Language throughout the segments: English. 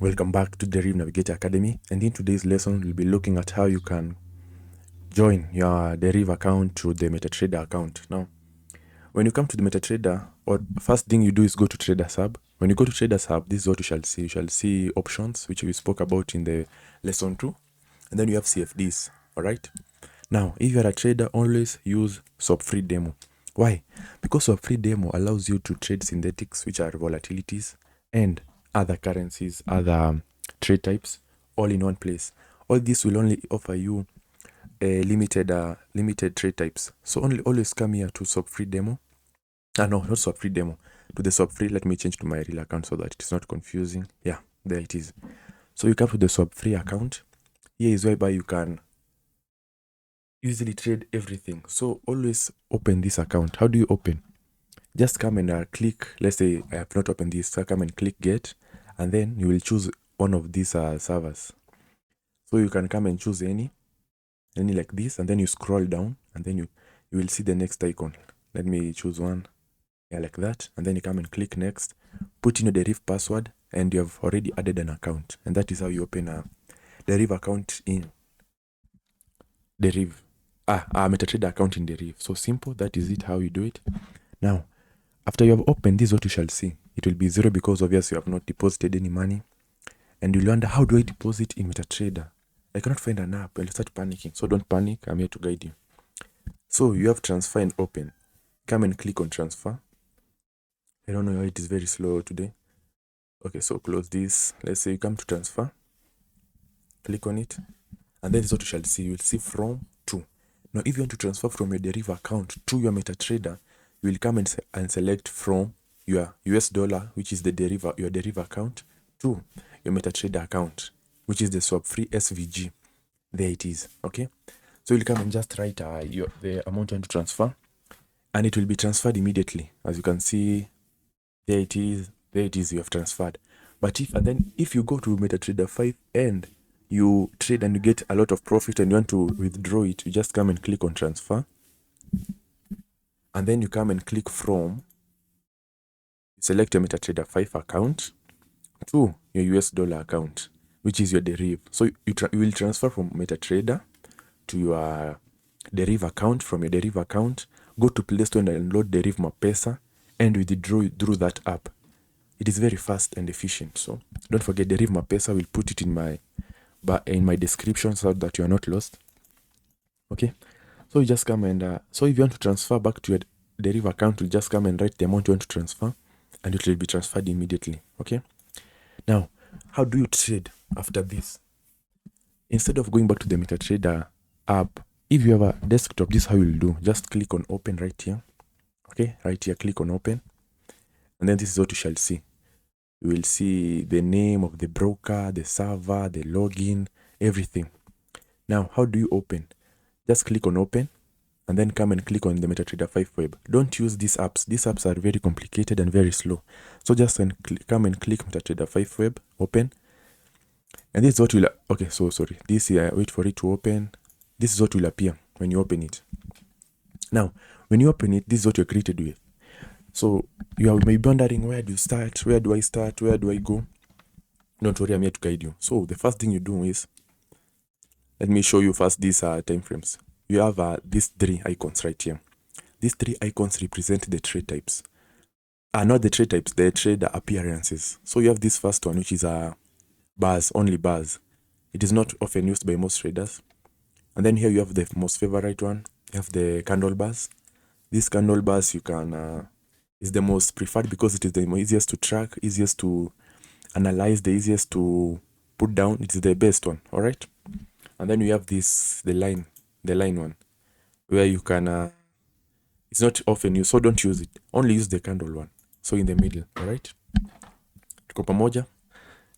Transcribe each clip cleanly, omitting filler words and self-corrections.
Welcome back to DerivNavigatorAcademy, and in today's lesson we'll be looking at how you can join your Deriv account to the MetaTrader account. Now, when you come to the MetaTrader, or first thing you do is go to Traders Hub. When you go to Traders Hub, this is what you shall see. You shall see options, which we spoke about in the lesson 2, and then you have CFDs. Alright. Now, if you're a trader, always use swap-free demo. Why? Because swap-free demo allows you to trade synthetics, which are volatilities, and other currencies, other trade types, all in one place. All this will only offer you a limited trade types. So always come here to swap-free demo. No, not swap-free demo. To the swap-free, let me change to my real account so that it's not confusing. Yeah, there it is. So you come to the swap-free account. Here is whereby you can easily trade everything. So always open this account. How do you open? Just come and click. Let's say I have not opened this, so come and click get, and then you will choose one of these servers. So you can come and choose any like this, and then you scroll down, and then you will see the next icon. Let me choose one, yeah, like that, and then you come and click next, put in your DERIV password, and you have already added an account. And that is how you open a DERIV account in DERIV. MetaTrader account in DERIV. So simple, that is it, how you do it. Now, after you have opened this, what you shall see, it will be 0 because obviously you have not deposited any money. And you'll wonder, how do I deposit in MetaTrader? I cannot find an app, and you start panicking. So don't panic, I'm here to guide you. So you have transfer and open. Come and click on transfer. I don't know why it is very slow today. Okay, so close this. Let's say you come to transfer. Click on it. And then this is what you shall see. You will see from to. Now, if you want to transfer from your DERIV account to your MetaTrader, you will come and select from your US dollar, which is the your DERIV account, to your MetaTrader account, which is the swap-free SVG. There it is. Okay. So you'll come and just write the amount you want to transfer, and it will be transferred immediately. As you can see, there it is. There it is. You have transferred. But if you go to MetaTrader 5 and you trade and you get a lot of profit and you want to withdraw it, you just come and click on transfer. And then you come and click from, select your MetaTrader 5 account to your US dollar account, which is your DERIV. So you will transfer from MetaTrader to your DERIV account, from your DERIV account, go to Play Store and download DERIV Mapesa and withdraw through that app. It is very fast and efficient. So don't forget, DERIV Mapesa, will put it in my description so that you are not lost. Okay. So you just come and, so if you want to transfer back to your DERIV account, you just come and write the amount you want to transfer, and it will be transferred immediately. Okay. Now, how do you trade after this? Instead of going back to the MetaTrader app, if you have a desktop, this is how you'll do. Just click on open right here. Okay, right here, click on open. And then this is what you shall see. You will see the name of the broker, the server, the login, everything. Now, how do you open? Just click on open, and then come and click on the MetaTrader 5 web. Don't use these apps. These apps are very complicated and very slow. So just come and click MetaTrader 5 web, open. And this is what will, okay, so sorry. This here, wait for it to open. This is what will appear when you open it. Now, when you open it, this is what you're greeted with. So you may be wondering, where do you start? Where do I start? Where do I go? Don't worry, I'm here to guide you. So the first thing you do is, let me show you first these time frames. You have these 3 icons right here. These 3 icons represent the trade types. Not the trade types, the trade appearances. So you have this first one, which is bars, only bars. It is not often used by most traders. And then here you have the most favorite one. You have the candle bars. These candle bars you can is the most preferred because it is the easiest to track, easiest to analyze, the easiest to put down. It is the best one. All right. And then we have this, the line one, where you can, it's not often used, so don't use it. Only use the candle one. So in the middle, all right? Tuko pamoja.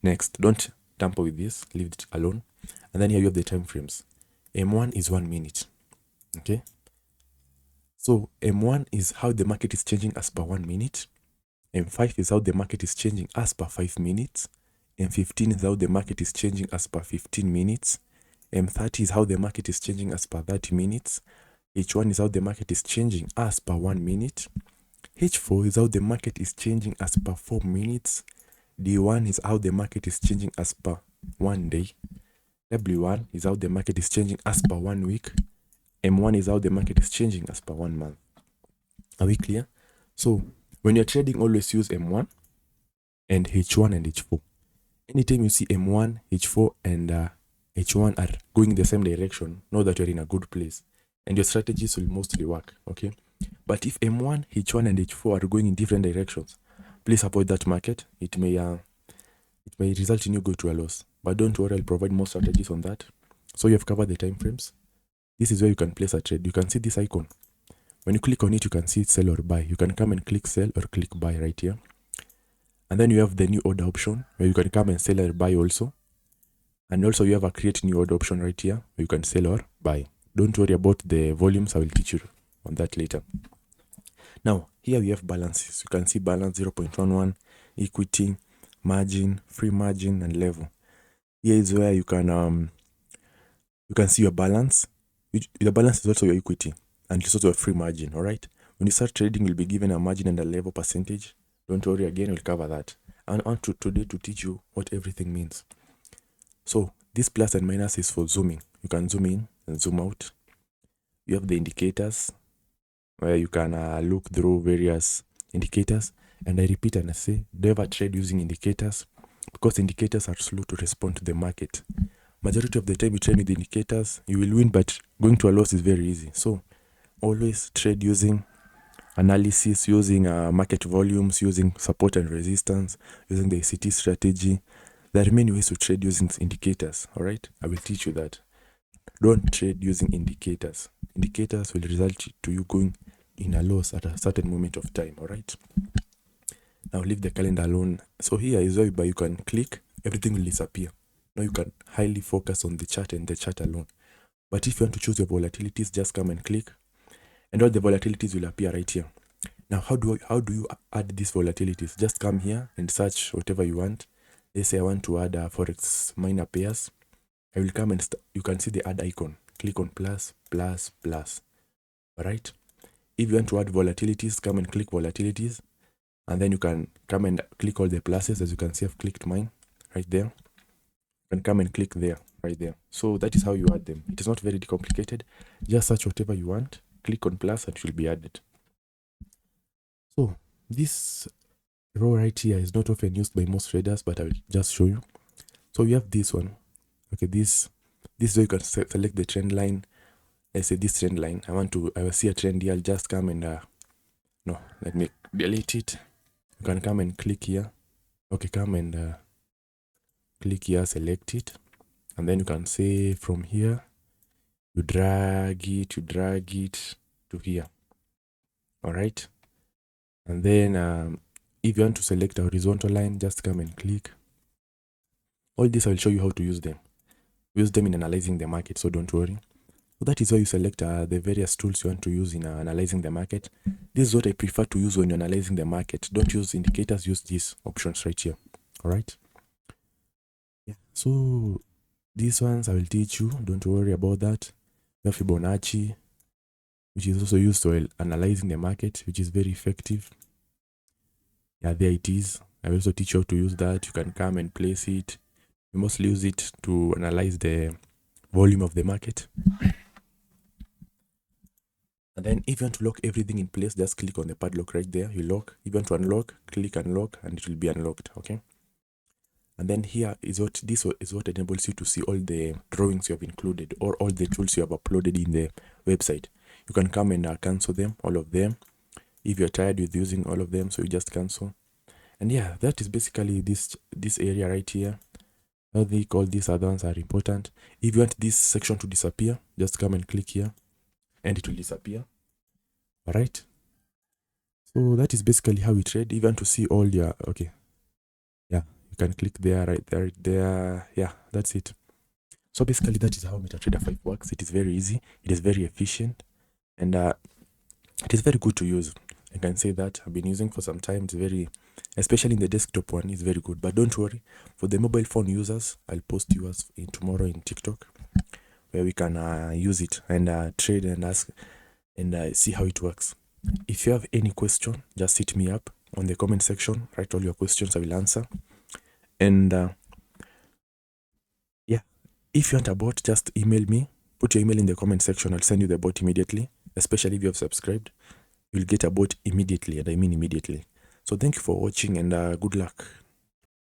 Next, don't tamper with this, leave it alone. And then here you have the time frames. M1 is 1 minute, okay? So M1 is how the market is changing as per 1 minute. M5 is how the market is changing as per 5 minutes. M15 is how the market is changing as per 15 minutes. M30 is how the market is changing as per 30 minutes. H1 is how the market is changing as per 1 minute. H4 is how the market is changing as per 4 minutes. D1 is how the market is changing as per 1 day. W1 is how the market is changing as per 1 week. M1 is how the market is changing as per 1 month. Are we clear? So when you're trading, always use M1 and H1 and H4. Anytime you see M1, H4 and H1 are going in the same direction, know that you're in a good place and your strategies will mostly work, okay? But if M1, H1 and H4 are going in different directions, please avoid that market. It may result in you go to a loss. But don't worry, I'll provide more strategies on that. So you have covered the time frames. This is where you can place a trade. You can see this icon. When you click on it, you can see sell or buy. You can come and click sell or click buy right here. And then you have the new order option where you can come and sell or buy also. And also you have a create new order option right here where you can sell or buy. Don't worry about the volumes. I will teach you on that later. Now, here we have balances. You can see balance 0.11, equity, margin, free margin, and level. Here is where you can see your balance. The balance is also your equity, and it's also a free margin. All right. When you start trading, you'll be given a margin and a level percentage. Don't worry. Again, we'll cover that. And I want today to teach you what everything means. So this plus and minus is for zooming. You can zoom in and zoom out. You have the indicators where you can look through various indicators. And I repeat and I say, never trade using indicators because indicators are slow to respond to the market. Majority of the time you trade with indicators, you will win, but going to a loss is very easy. So always trade using analysis, using market volumes, using support and resistance, using the ECT strategy. There are many ways to trade using indicators. All right, I will teach you that. Don't trade using indicators. Indicators will result to you going in a loss at a certain moment of time. All right. Now leave the calendar alone. So here is where you can click, everything will disappear. Now you can highly focus on the chart and the chart alone. But if you want to choose your volatilities, just come and click, and all the volatilities will appear right here. Now, how do you add these volatilities? Just come here and search whatever you want. Let's say I want to add Forex minor pairs. I will come and you can see the add icon. Click on plus, plus, plus. All right. If you want to add volatilities, come and click volatilities. And then you can come and click all the pluses. As you can see, I've clicked mine right there. You can come and click there, right there. So that is how you add them. It is not very complicated. Just search whatever you want. Click on plus and it will be added. So this row right here is not often used by most traders, but I will just show you. So you have this one. Okay, this way you can select the trend line. Let's say this trend line. I will see a trend here. I'll just come and no, let me delete it. You can come and click here. Okay, come and click here, select it, and then you can say from here you drag it to here. All right. And then if you want to select a horizontal line, just come and click. All this I will show you how to use them. Use them in analyzing the market, so don't worry. So that is why you select the various tools you want to use in analyzing the market. This is what I prefer to use when you're analyzing the market. Don't use indicators, use these options right here. All right. Yeah. So these ones I will teach you. Don't worry about that. You have Fibonacci, which is also used for analyzing the market, which is very effective. Yeah, there it is. I will also teach you how to use that. You can come and place it. You mostly use it to analyze the volume of the market. And then if you want to lock everything in place, just click on the padlock right there. You lock. If you want to unlock, click unlock and it will be unlocked. Okay. And then here is what enables you to see all the drawings you have included or all the tools you have uploaded in the website. You can come and cancel them, all of them. If you're tired with using all of them, so you just cancel. And yeah, that is basically this area right here. I think all these other ones are important. If you want this section to disappear, just come and click here and it will disappear. All right. So that is basically how we trade. If you want to see all your, okay. Yeah, you can click there, right there. Yeah, that's it. So basically that is how MetaTrader 5 works. It is very easy. It is very efficient. And it is very good to use. I can say that I've been using for some time. It's very, especially in the desktop one, is very good. But don't worry, for the mobile phone users, I'll post yours tomorrow in TikTok, where we can use it and trade and ask and see how it works. If you have any question, just hit me up on the comment section. Write all your questions, I will answer. And yeah, if you want a bot, just email me. Put your email in the comment section. I'll send you the bot immediately. Especially if you have subscribed, you'll get a bot immediately, and I mean immediately. So thank you for watching, and good luck.